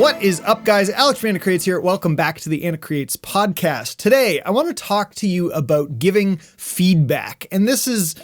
What is up, guys? Alex from ANAK Creates here. Welcome back to the ANAK Creates podcast. Today, I want to talk to you about giving feedback. And this is,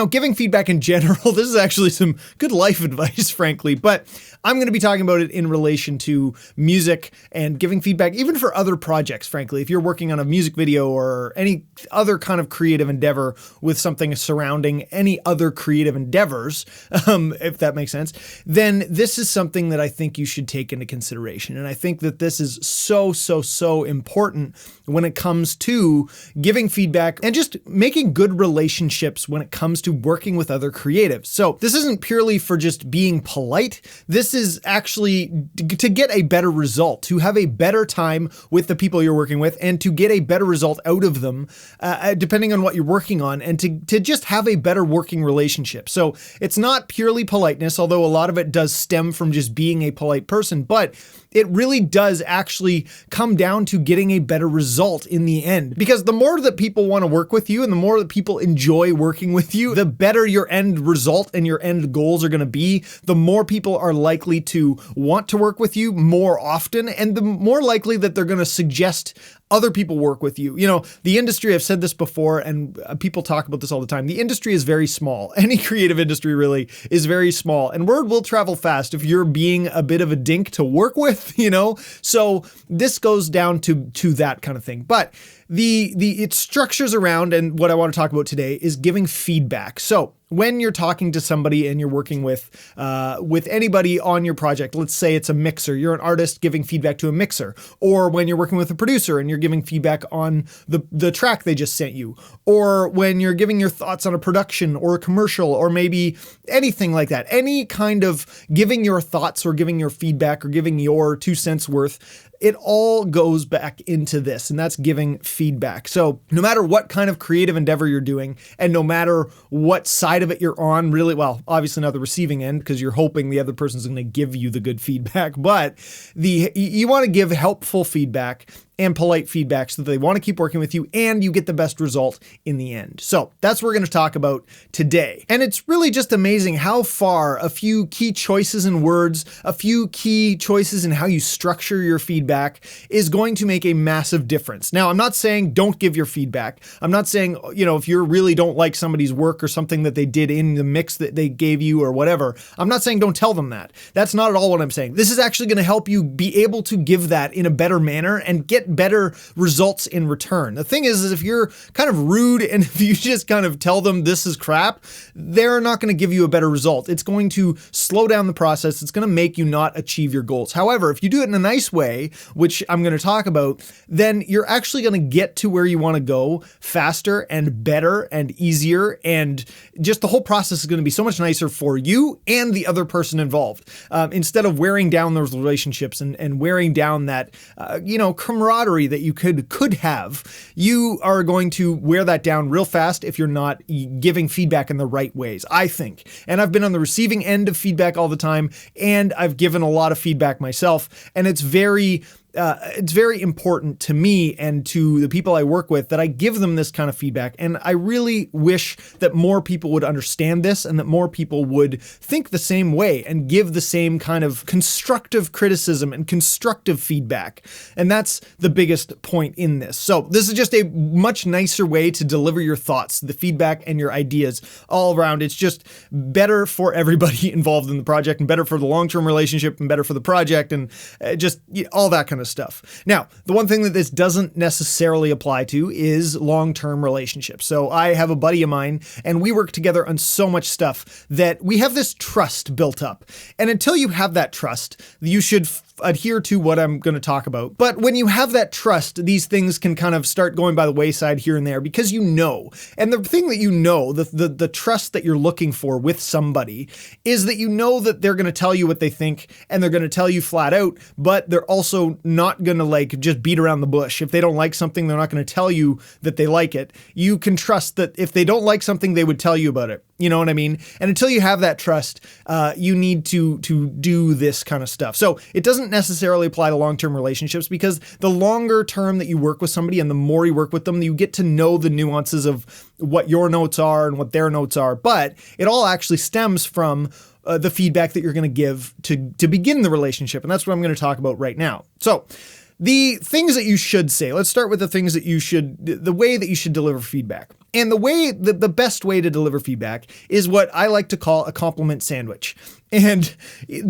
giving feedback in general. This is actually some good life advice, frankly, but I'm going to be talking about it in relation to music and giving feedback, even for other projects, frankly. If you're working on a music video or any other kind of creative endeavor with something surrounding any other creative endeavors, if that makes sense, then this is something that I think you should take into consideration. And I think that this is so important when it comes to giving feedback and just making good relationships when it comes to working with other creatives. So this isn't purely for just being polite. This is actually to get a better result, to have a better time with the people you're working with and to get a better result out of them, depending on what you're working on, and to just have a better working relationship. So it's not purely politeness, although a lot of it does stem from just being a polite person, but it really does actually come down to getting a better result in the end. Because the more that people want to work with you and the more that people enjoy working with you, the better your end result and your end goals are going to be. The more people are likely to want to work with you more often, and the more likely that they're going to suggest other people work with you. You know, the industry, I've said this before, and people talk about this all the time. The industry is very small. Any creative industry really is very small, and word will travel fast if you're being a bit of a dink to work with, So this goes down to that kind of thing. But it structures around, and what I want to talk about today is giving feedback. So when you're talking to somebody and you're working with anybody on your project, let's say it's a mixer, you're an artist giving feedback to a mixer, or when you're working with a producer and you're giving feedback on the track they just sent you, or when you're giving your thoughts on a production or a commercial, or maybe anything like that, any kind of giving your thoughts or giving your feedback or giving your 2 cents worth, it all goes back into this, and that's giving feedback. So no matter what kind of creative endeavor you're doing, and no matter what side of it you're on, really, well, obviously not the receiving end, because you're hoping the other person's going to give you the good feedback, but you want to give helpful feedback and polite feedback so that they want to keep working with you and you get the best result in the end. So that's what we're going to talk about today. And it's really just amazing how far a few key choices in words, a few key choices in how you structure your feedback is going to make a massive difference. Now, I'm not saying don't give your feedback. I'm not saying, if you really don't like somebody's work or something that they did in the mix that they gave you or whatever, I'm not saying don't tell them that. That's not at all what I'm saying. This is actually going to help you be able to give that in a better manner and get better results in return. The thing is if you're kind of rude and if you just kind of tell them this is crap, they're not going to give you a better result. It's going to slow down the process. It's going to make you not achieve your goals. However, if you do it in a nice way, which I'm going to talk about, then you're actually going to get to where you want to go faster and better and easier, and just the whole process is going to be so much nicer for you and the other person involved. Instead of wearing down those relationships and wearing down that, camaraderie that you could have, you are going to wear that down real fast if you're not giving feedback in the right ways, I think. And I've been on the receiving end of feedback all the time, and I've given a lot of feedback myself, and it's very important to me and to the people I work with that I give them this kind of feedback. And I really wish that more people would understand this and that more people would think the same way and give the same kind of constructive criticism and constructive feedback. And that's the biggest point in this. So this is just a much nicer way to deliver your thoughts, the feedback and your ideas all around. It's just better for everybody involved in the project and better for the long-term relationship and better for the project and just all that kind of stuff. Now, the one thing that this doesn't necessarily apply to is long-term relationships. So I have a buddy of mine and we work together on so much stuff that we have this trust built up. And until you have that trust, you should adhere to what I'm going to talk about. But when you have that trust, these things can kind of start going by the wayside here and there because you know. And the thing that the trust that you're looking for with somebody is that you know that they're going to tell you what they think and they're going to tell you flat out, but they're also not going to just beat around the bush. If they don't like something, they're not going to tell you that they like it. You can trust that if they don't like something, they would tell you about it. You know what I mean? And until you have that trust, you need to do this kind of stuff. So it doesn't necessarily apply to long-term relationships because the longer term that you work with somebody and the more you work with them, you get to know the nuances of what your notes are and what their notes are. But it all actually stems from the feedback that you're going to give to begin the relationship. And that's what I'm going to talk about right now. So the things that you should say, let's start with the way that you should deliver feedback. And the best way to deliver feedback is what I like to call a compliment sandwich. And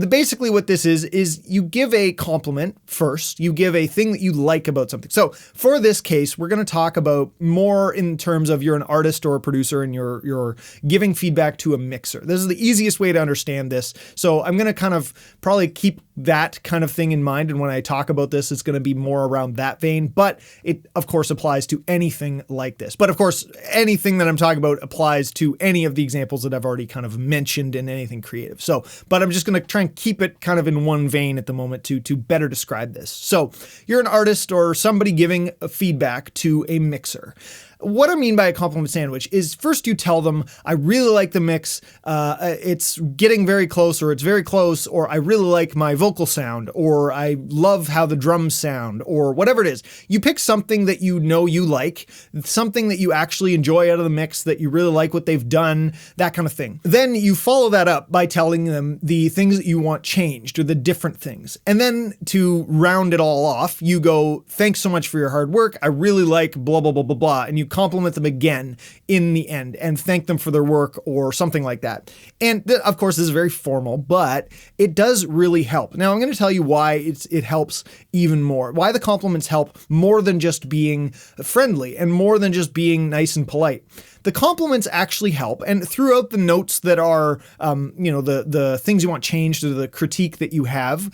basically what this is you give a compliment first. You give a thing that you like about something. So for this case, we're going to talk about more in terms of you're an artist or a producer and you're giving feedback to a mixer. This is the easiest way to understand this. So I'm going to kind of probably keep that kind of thing in mind. And when I talk about this, it's going to be more around that vein, but it of course applies to anything like this. But of course, anything that I'm talking about applies to any of the examples that I've already kind of mentioned in anything creative. So, but I'm just going to try and keep it kind of in one vein at the moment to better describe this. So you're an artist or somebody giving a feedback to a mixer. What I mean by a compliment sandwich is first you tell them, I really like the mix, it's getting very close, or it's very close, or I really like my vocal sound, or I love how the drums sound, or whatever it is. You pick something that you know you like, something that you actually enjoy out of the mix, that you really like what they've done, that kind of thing. Then you follow that up by telling them the things that you want changed, or the different things. And then to round it all off, you go, thanks so much for your hard work, I really like blah, blah, blah, blah, blah, and you compliment them again in the end and thank them for their work or something like that. And of course, this is very formal, but it does really help. Now, I'm going to tell you why it helps even more, why the compliments help more than just being friendly and more than just being nice and polite. The compliments actually help, and throughout the notes that are, the things you want changed or the critique that you have,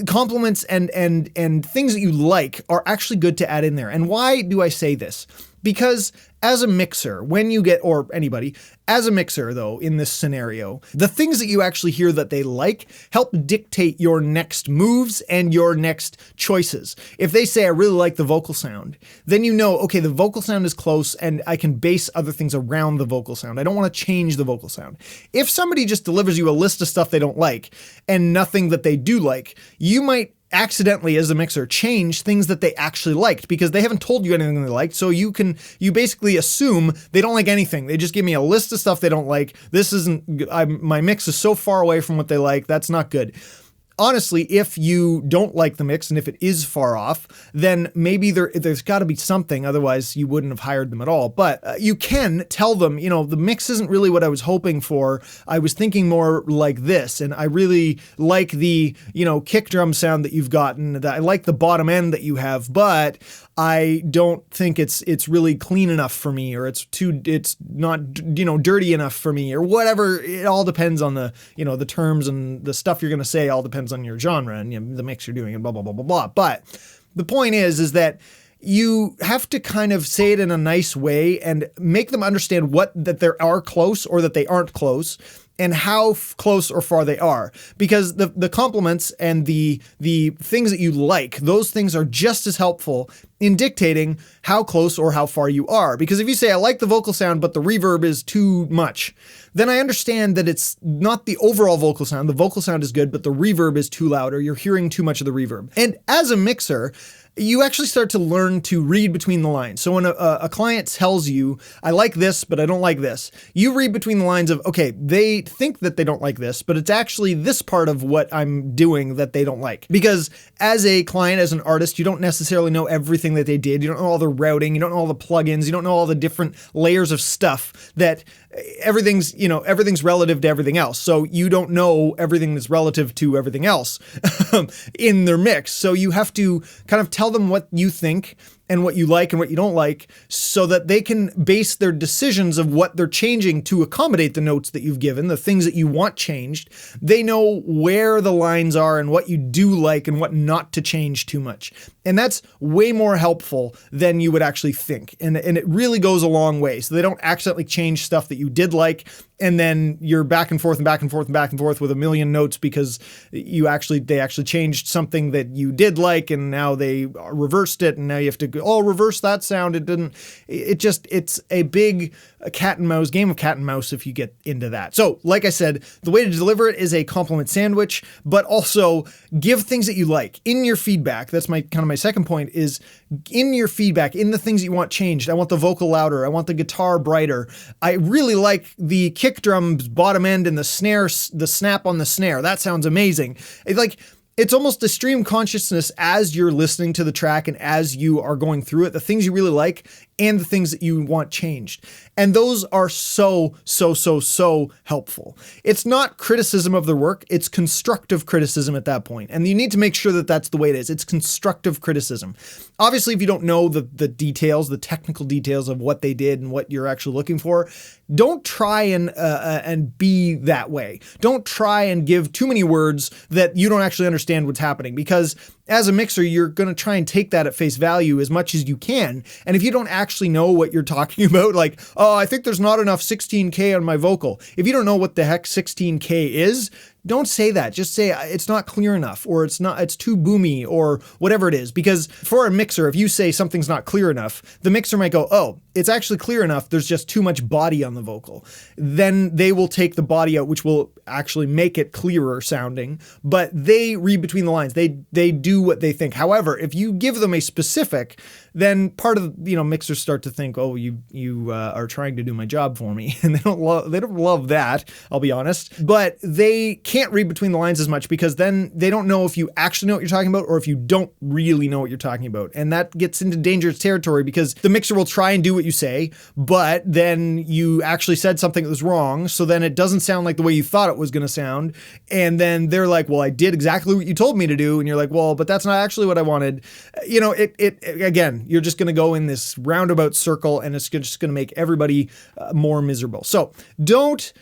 compliments and things that you like are actually good to add in there. And why do I say this? Because as a mixer, or anybody, as a mixer though, in this scenario, the things that you actually hear that they like help dictate your next moves and your next choices. If they say, I really like the vocal sound, then you know, okay, the vocal sound is close and I can base other things around the vocal sound. I don't want to change the vocal sound. If somebody just delivers you a list of stuff they don't like and nothing that they do like, you might accidentally, as a mixer, change things that they actually liked because they haven't told you anything they liked. So you basically assume they don't like anything. They just give me a list of stuff they don't like. My mix is so far away from what they like. That's not good. Honestly, if you don't like the mix and if it is far off, then maybe there's got to be something. Otherwise, you wouldn't have hired them at all. But you can tell them, the mix isn't really what I was hoping for. I was thinking more like this. And I really like the, kick drum sound that you've gotten. I like the bottom end that you have, but I don't think it's really clean enough for me, or it's not, dirty enough for me, or whatever. It all depends on the terms, and the stuff you're going to say all depends on your genre and the mix you're doing and blah, blah, blah, blah, blah. But the point is that you have to kind of say it in a nice way and make them understand that they are close or that they aren't close, and how close or far they are. Because the compliments and the things that you like, those things are just as helpful in dictating how close or how far you are. Because if you say, I like the vocal sound, but the reverb is too much, then I understand that it's not the overall vocal sound. The vocal sound is good, but the reverb is too loud, or you're hearing too much of the reverb. And as a mixer, you actually start to learn to read between the lines. So when a client tells you, I like this, but I don't like this, you read between the lines of, okay, they think that they don't like this, but it's actually this part of what I'm doing that they don't like. Because as a client, as an artist, you don't necessarily know everything that they did. You don't know all the routing, you don't know all the plugins, you don't know all the different layers of stuff that everything's relative to everything else. So you don't know everything that's relative to everything else in their mix. So you have to kind of tell them what you think and what you like and what you don't like, so that they can base their decisions of what they're changing to accommodate the notes that you've given, the things that you want changed. They know where the lines are and what you do like and what not to change too much. And that's way more helpful than you would actually think. And it really goes a long way. So they don't accidentally change stuff that you did like, and then you're back and forth and back and forth and back and forth with a million notes because they actually changed something that you did like, and now they reversed it, and now you have to oh, reverse that sound. It's a big game of cat and mouse if you get into that. So like I said, the way to deliver it is a compliment sandwich, but also give things that you like in your feedback. That's my second point is in your feedback, in the things that you want changed. I want the vocal louder. I want the guitar brighter. I really like the kick drum's bottom end and the snap on the snare. That sounds amazing. It's almost a stream of consciousness as you're listening to the track and as you are going through it, the things you really like and the things that you want changed. And those are so helpful. It's not criticism of their work. It's constructive criticism at that point. And you need to make sure that that's the way it is. It's constructive criticism. Obviously, if you don't know the details, the technical details of what they did and what you're actually looking for, don't try and be that way. Don't try and give too many words that you don't actually understand what's happening, because as a mixer, you're going to try and take that at face value as much as you can. And if you don't actually know what you're talking about, like, oh, I think there's not enough 16K on my vocal. If you don't know what the heck 16K is, don't say that. Just say it's not clear enough, or it's too boomy, or whatever it is. Because for a mixer, if you say something's not clear enough, the mixer might go, oh, it's actually clear enough. There's just too much body on the vocal. Then they will take the body out, which will actually make it clearer sounding, but they read between the lines. They do what they think. However, if you give them a specific, then part of, mixers start to think, oh, you are trying to do my job for me. And they don't love that, I'll be honest. But they can't read between the lines as much, because then they don't know if you actually know what you're talking about or if you don't really know what you're talking about. And that gets into dangerous territory, because the mixer will try and do what you say, but then you actually said something that was wrong. So then it doesn't sound like the way you thought it was going to sound. And then they're like, well, I did exactly what you told me to do. And you're like, well, but that's not actually what I wanted. Again, you're just going to go in this roundabout circle, and it's just going to make everybody more miserable. So don't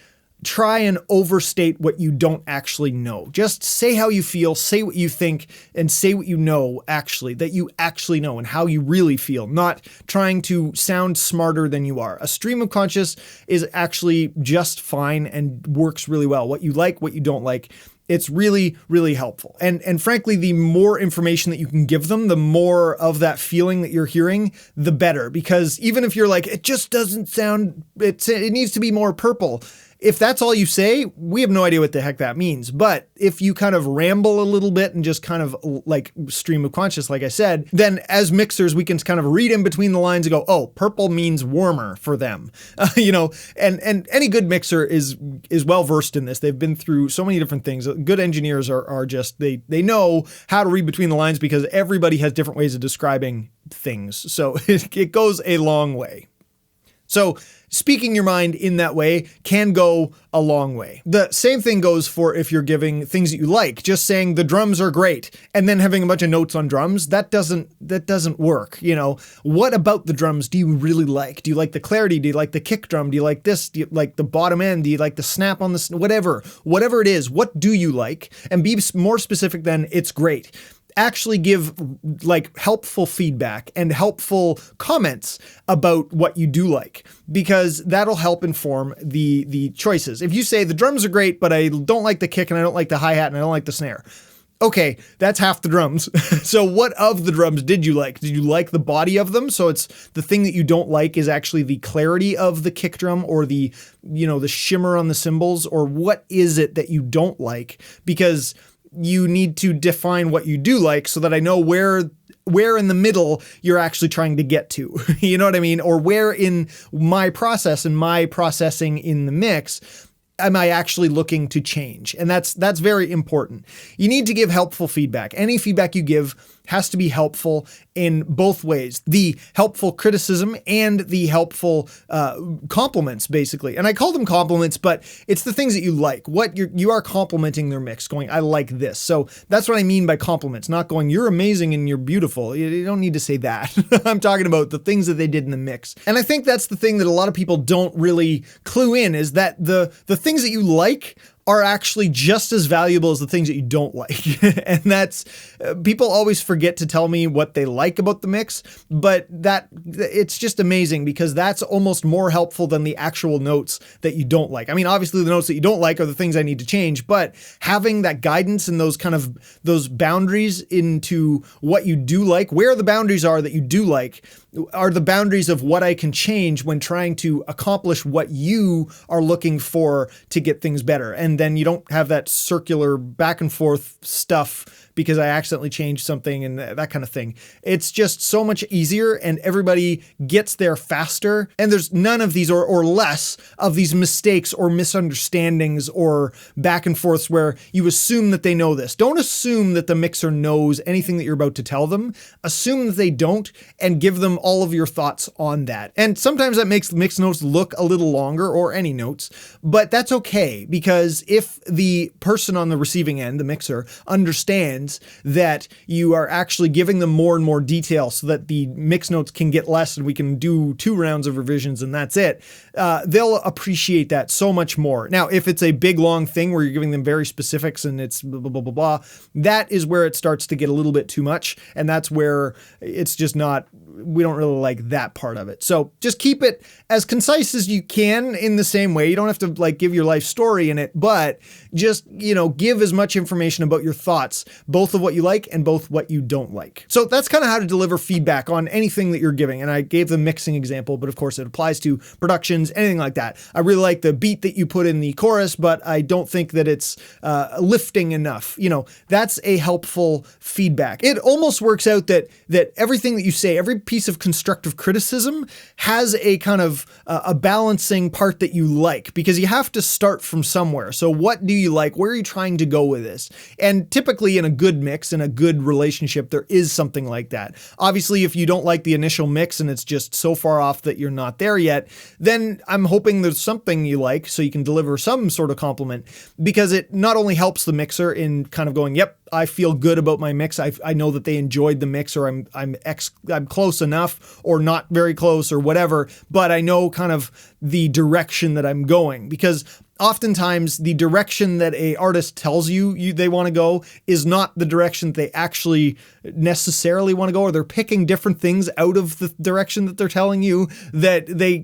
try and overstate what you don't actually know. Just say how you feel, say what you think, and say what you know that you actually know and how you really feel, not trying to sound smarter than you are. A stream of conscious is actually just fine and works really well. What you like, what you don't like. It's really, really helpful. And frankly, the more information that you can give them, the more of that feeling that you're hearing, the better. Because even if you're like, it just doesn't sound, it needs to be more purple. If that's all you say, we have no idea what the heck that means. But if you kind of ramble a little bit and just kind of like stream of conscious, like I said, then as mixers, we can kind of read in between the lines and go, oh, purple means warmer for them. And any good mixer is well versed in this. They've been through so many different things. Good engineers are just, they know how to read between the lines, because everybody has different ways of describing things. So it goes a long way. So speaking your mind in that way can go a long way. The same thing goes for if you're giving things that you like. Just saying the drums are great and then having a bunch of notes on drums, that doesn't work. What about the drums do you really like? Do you like the clarity? Do you like the kick drum? Do you like this? Do you like the bottom end? Do you like the snap on the whatever it is? What do you like? And be more specific than it's great. Actually give like helpful feedback and helpful comments about what you do like, because that'll help inform the choices. If you say the drums are great, but I don't like the kick and I don't like the hi-hat and I don't like the snare. Okay, that's half the drums. So what of the drums did you like? Did you like the body of them? So it's the thing that you don't like is actually the clarity of the kick drum, or the shimmer on the cymbals, or what is it that you don't like? Because you need to define what you do like, so that I know where in the middle you're actually trying to get to. You know what I mean? Or where in my process and my processing in the mix am I actually looking to change? And that's very important. You need to give helpful feedback. Any feedback you give has to be helpful in both ways. The helpful criticism and the helpful compliments, basically. And I call them compliments, but it's the things that you like. What you are complimenting their mix, going, I like this. So that's what I mean by compliments, not going, you're amazing and you're beautiful. You don't need to say that. I'm talking about the things that they did in the mix. And I think that's the thing that a lot of people don't really clue in, is that the things that you like are actually just as valuable as the things that you don't like. And that's, people always forget to tell me what they like about the mix, but it's just amazing because that's almost more helpful than the actual notes that you don't like. I mean, obviously the notes that you don't like are the things I need to change, but having that guidance and those boundaries into what you do like, where the boundaries are that you do like, are the boundaries of what I can change when trying to accomplish what you are looking for to get things better. And then you don't have that circular back and forth stuff because I accidentally changed something and that kind of thing. It's just so much easier and everybody gets there faster. And there's none of these or less of these mistakes or misunderstandings or back and forths where you assume that they know this. Don't assume that the mixer knows anything that you're about to tell them. Assume that they don't and give them all of your thoughts on that. And sometimes that makes the mix notes look a little longer, or any notes, but that's okay, because if the person on the receiving end, the mixer, understands that you are actually giving them more and more detail so that the mix notes can get less and we can do 2 rounds of revisions and that's it, they'll appreciate that so much more. Now, if it's a big long thing where you're giving them very specifics and it's blah, blah, blah, blah, blah, that is where it starts to get a little bit too much. And that's where it's just not, we don't really like that part of it. So just keep it as concise as you can in the same way. You don't have to like give your life story in it, but just, give as much information about your thoughts, both of what you like and both what you don't like. So that's kind of how to deliver feedback on anything that you're giving. And I gave the mixing example, but of course it applies to productions, anything like that. I really like the beat that you put in the chorus, but I don't think that it's lifting enough. That's a helpful feedback. It almost works out that everything that you say, every piece of constructive criticism has a kind of a balancing part that you like, because you have to start from somewhere. So what do you like? Where are you trying to go with this? And typically in a good mix, in a good relationship, there is something like that. Obviously, if you don't like the initial mix and it's just so far off that you're not there yet, then I'm hoping there's something you like so you can deliver some sort of compliment, because it not only helps the mixer in kind of going, yep, I feel good about my mix. I know that they enjoyed the mix, or I'm close enough or not very close or whatever, but I know kind of the direction that I'm going, because oftentimes the direction that a artist tells you they want to go is not the direction they actually necessarily want to go, or they're picking different things out of the direction that they're telling you that they,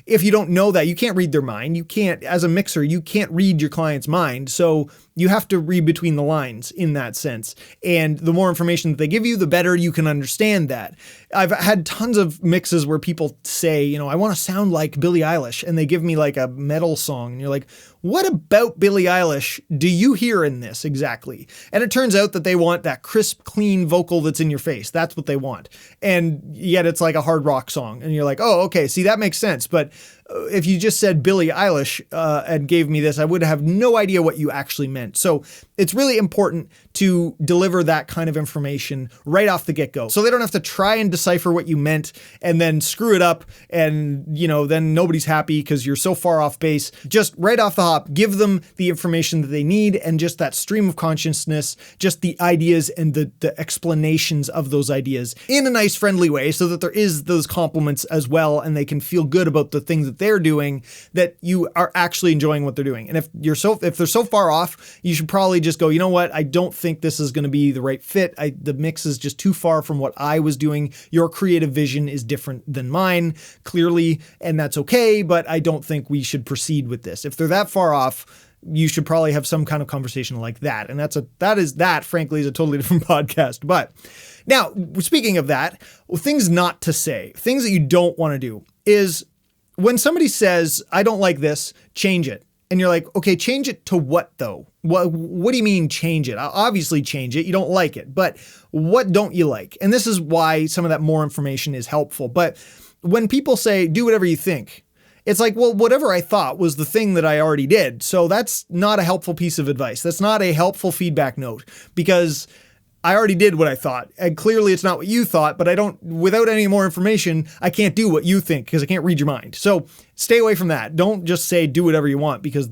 if you don't know that, you can't read their mind. You can't, as a mixer, you can't read your client's mind. So you have to read between the lines in that sense. And the more information that they give you, the better you can understand that. I've had tons of mixes where people say, I want to sound like Billie Eilish, and they give me like a metal song, and you're like, what about Billie Eilish do you hear in this exactly? And it turns out that they want that crisp, clean vocal that's in your face. That's what they want. And yet it's like a hard rock song. And you're like, oh, okay, see, that makes sense. But if you just said Billie Eilish and gave me this, I would have no idea what you actually meant. So it's really important to deliver that kind of information right off the get-go, so they don't have to try and decipher what you meant and then screw it up, and then nobody's happy because you're so far off base. Just right off the hop, give them the information that they need, and just that stream of consciousness, just the ideas and the explanations of those ideas in a nice, friendly way, so that there is those compliments as well, and they can feel good about the things that they're doing, that you are actually enjoying what they're doing. And if they're so far off, you should probably just go, you know what? I don't think this is going to be the right fit. The mix is just too far from what I was doing. Your creative vision is different than mine, clearly, and that's okay, but I don't think we should proceed with this. If they're that far off, you should probably have some kind of conversation like that. And that frankly is a totally different podcast. But now, speaking of that, things not to say, things that you don't want to do is when somebody says, I don't like this, change it. And you're like, okay, change it to what though? What do you mean change it? I'll obviously change it. You don't like it, but what don't you like? And this is why some of that more information is helpful. But when people say, do whatever you think, it's like, well, whatever I thought was the thing that I already did. So that's not a helpful piece of advice. That's not a helpful feedback note, because I already did what I thought, and clearly it's not what you thought, but without any more information, I can't do what you think because I can't read your mind. So stay away from that. Don't just say do whatever you want, because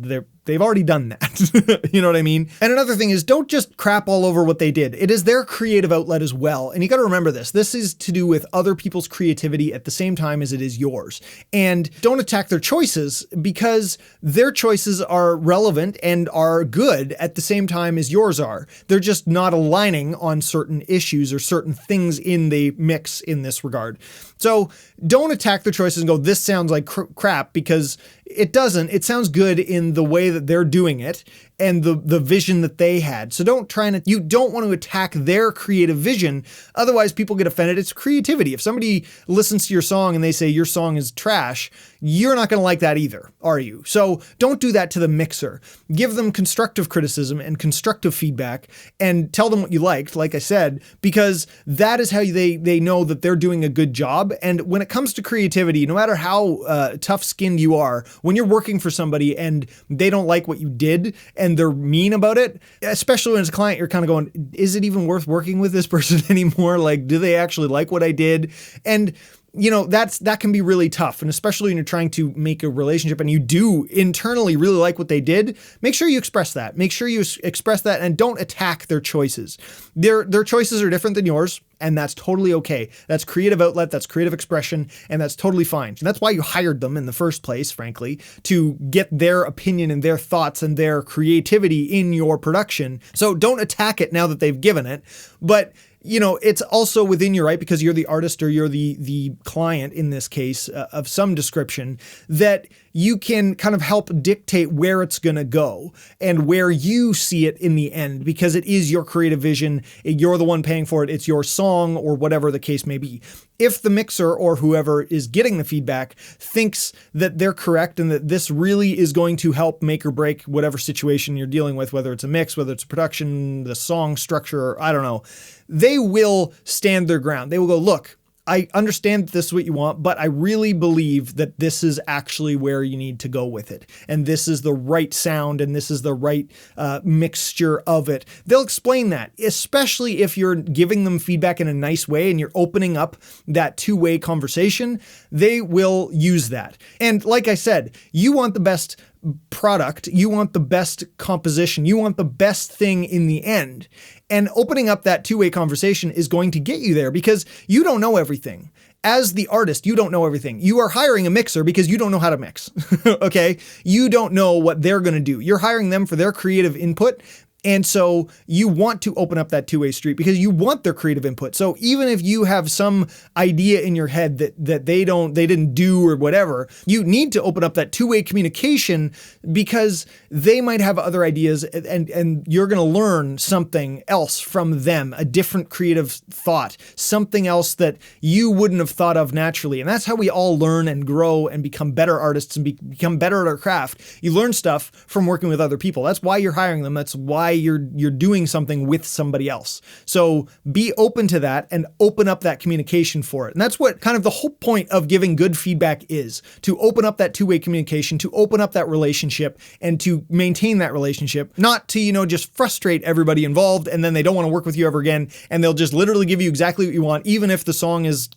they've already done that. You know what I mean? And another thing is, don't just crap all over what they did. It is their creative outlet as well. And you got to remember this. This is to do with other people's creativity at the same time as it is yours. And don't attack their choices, because their choices are relevant and are good at the same time as yours are. They're just not aligning on certain issues or certain things in the mix in this regard. So don't attack their choices and go, this sounds like crap, because it doesn't. It sounds good in the way that they're doing it and the vision that they had. So you don't want to attack their creative vision. Otherwise, people get offended. It's creativity. If somebody listens to your song and they say your song is trash, you're not going to like that either, are you? So don't do that to the mixer. Give them constructive criticism and constructive feedback and tell them what you liked, like I said, because that is how they know that they're doing a good job. And when it comes to creativity, no matter how tough-skinned you are, when you're working for somebody and they don't like what you did and they're mean about it, especially when it's a client, you're kind of going, is it even worth working with this person anymore? Like, do they actually like what I did? And that can be really tough. And especially when you're trying to make a relationship and you do internally really like what they did, make sure you express that. Make sure you express that and don't attack their choices. Their choices are different than yours, and that's totally okay. That's creative outlet, that's creative expression, and that's totally fine. And that's why you hired them in the first place, frankly, to get their opinion and their thoughts and their creativity in your production. So don't attack it now that they've given it. But it's also within your right, because you're the artist or you're the client in this case of some description, that you can kind of help dictate where it's going to go and where you see it in the end, because it is your creative vision. You're the one paying for it. It's your song or whatever the case may be. If the mixer or whoever is getting the feedback thinks that they're correct and that this really is going to help make or break whatever situation you're dealing with, whether it's a mix, whether it's a production, the song structure, I don't know, they will stand their ground. They will go, look, I understand that this is what you want, but I really believe that this is actually where you need to go with it. And this is the right sound and this is the right mixture of it. They'll explain that, especially if you're giving them feedback in a nice way and you're opening up that two-way conversation, they will use that. And like I said, you want the best product, you want the best composition, you want the best thing in the end. And opening up that two-way conversation is going to get you there, because you don't know everything. As the artist, you don't know everything. You are hiring a mixer because you don't know how to mix. Okay? You don't know what they're going to do. You're hiring them for their creative input. And so you want to open up that two-way street because you want their creative input. So even if you have some idea in your head that they didn't do or whatever, you need to open up that two-way communication, because they might have other ideas and you're going to learn something else from them, a different creative thought, something else that you wouldn't have thought of naturally. And that's how we all learn and grow and become better artists and become better at our craft. You learn stuff from working with other people. That's why you're hiring them. That's why you're doing something with somebody else. So be open to that and open up that communication for it. And that's what kind of the whole point of giving good feedback is, to open up that two-way communication, to open up that relationship and to maintain that relationship, not to, just frustrate everybody involved and then they don't want to work with you ever again. And they'll just literally give you exactly what you want, even if the song is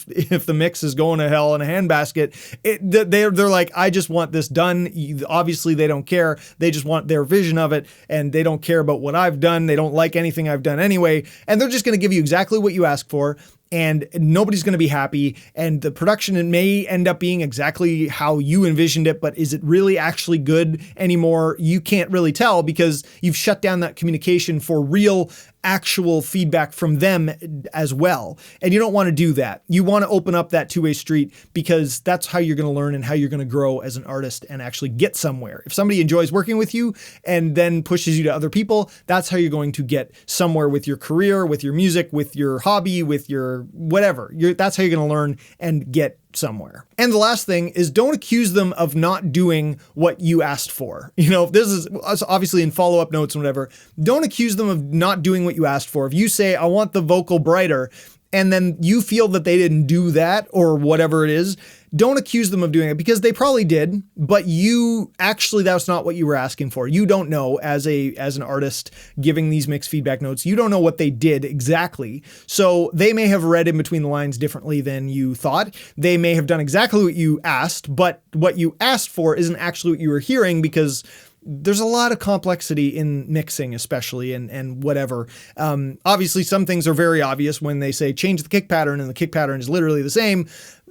if the mix is going to hell in a handbasket, they're like, I just want this done. Obviously they don't care. They just want their vision of it and they don't care about what I've done. They don't like anything I've done anyway. And they're just going to give you exactly what you ask for. And nobody's going to be happy. And the production may end up being exactly how you envisioned it, but is it really actually good anymore? You can't really tell because you've shut down that communication for real, actual feedback from them as well. And you don't want to do that. You want to open up that two-way street because that's how you're going to learn and how you're going to grow as an artist and actually get somewhere. If somebody enjoys working with you and then pushes you to other people, that's how you're going to get somewhere with your career, with your music, with your hobby, with your whatever. That's how you're going to learn and get somewhere. And the last thing is, don't accuse them of not doing what you asked for. This is obviously in follow-up notes and whatever. Don't accuse them of not doing what you asked for. If you say, I want the vocal brighter, and then you feel that they didn't do that or whatever it is, don't accuse them of doing it, because they probably did, but that's not what you were asking for. You don't know, as an artist giving these mixed feedback notes, you don't know what they did exactly. So they may have read in between the lines differently than you thought. They may have done exactly what you asked, but what you asked for isn't actually what you were hearing, because there's a lot of complexity in mixing, especially, and whatever. Obviously, some things are very obvious when they say change the kick pattern and the kick pattern is literally the same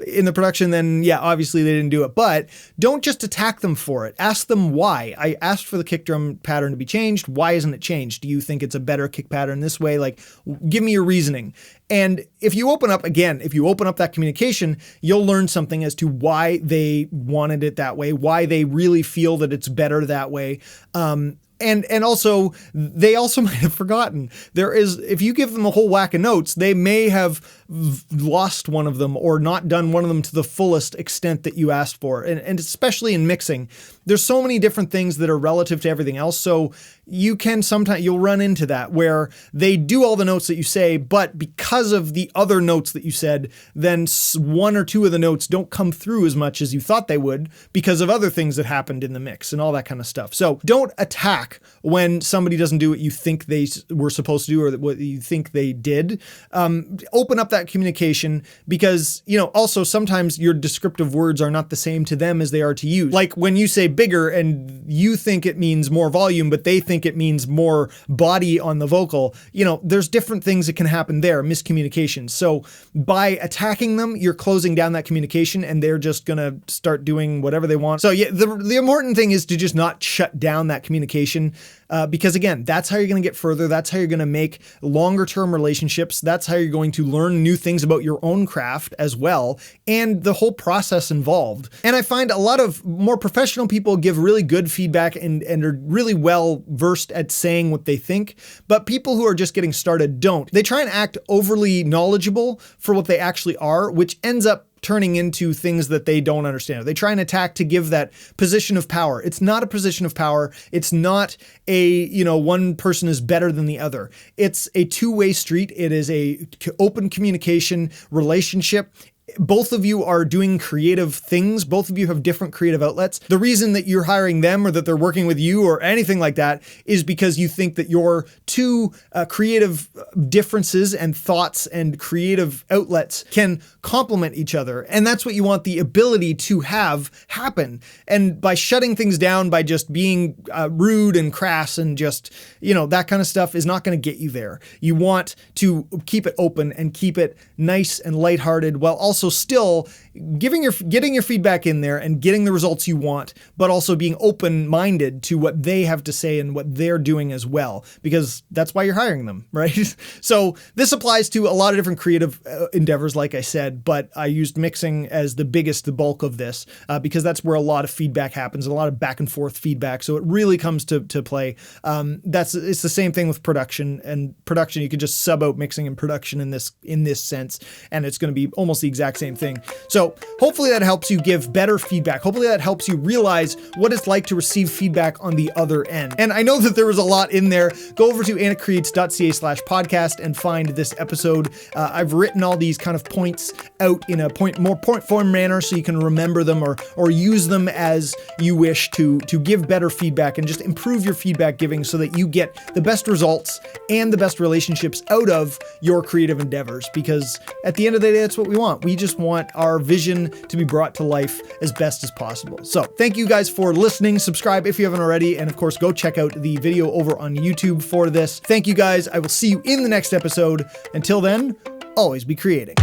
in the production, then yeah, obviously they didn't do it. But don't just attack them for it. Ask them why. I asked for the kick drum pattern to be changed. Why isn't it changed? Do you think it's a better kick pattern this way? Like, give me your reasoning. And if you open up that communication, you'll learn something as to why they wanted it that way, why they really feel that it's better that way. And also, they also might have forgotten. If you give them a whole whack of notes, they may have lost one of them or not done one of them to the fullest extent that you asked for. And especially in mixing, there's so many different things that are relative to everything else. So you'll run into that where they do all the notes that you say, but because of the other notes that you said, then one or two of the notes don't come through as much as you thought they would because of other things that happened in the mix and all that kind of stuff. So don't attack when somebody doesn't do what you think they were supposed to do or what you think they did. Open up that communication because, also sometimes your descriptive words are not the same to them as they are to you. Like when you say bigger and you think it means more volume, but they think it means more body on the vocal, there's different things that can happen there, miscommunication. So by attacking them, you're closing down that communication and they're just going to start doing whatever they want. So yeah, the important thing is to just not shut down that communication. Because again, that's how you're going to get further. That's how you're going to make longer term relationships. That's how you're going to learn new things about your own craft as well, and the whole process involved. And I find a lot of more professional people give really good feedback and are really well versed at saying what they think, but people who are just getting started don't. They try and act overly knowledgeable for what they actually are, which ends up turning into things that they don't understand. They try and attack to give that position of power. It's not a position of power. It's not one person is better than the other. It's a two-way street. It is a open communication relationship. Both of you are doing creative things. Both of you have different creative outlets. The reason that you're hiring them or that they're working with you or anything like that is because you think that your two creative differences and thoughts and creative outlets can complement each other. And that's what you want the ability to have happen. And by shutting things down, by just being rude and crass and just, that kind of stuff is not going to get you there. You want to keep it open and keep it nice and lighthearted while also still getting your feedback in there and getting the results you want, but also being open-minded to what they have to say and what they're doing as well, because that's why you're hiring them, right? So this applies to a lot of different creative endeavors, like I said, but I used mixing as the bulk of this because that's where a lot of feedback happens, a lot of back and forth feedback. So it really comes to play. It's the same thing with production. And production, you could just sub out mixing and production in this sense, and it's going to be almost the exact same thing. So hopefully that helps you give better feedback. Hopefully that helps you realize what it's like to receive feedback on the other end. And I know that there was a lot in there. Go over to anakcreates.ca/podcast and find this episode. I've written all these kind of points out in a more point form manner so you can remember them or use them as you wish to give better feedback and just improve your feedback giving so that you get the best results and the best relationships out of your creative endeavors. Because at the end of the day, that's what we want. We just want our vision to be brought to life as best as possible. So thank you guys for listening. Subscribe if you haven't already. And of course, go check out the video over on YouTube for this. Thank you guys. I will see you in the next episode. Until then, always be creating.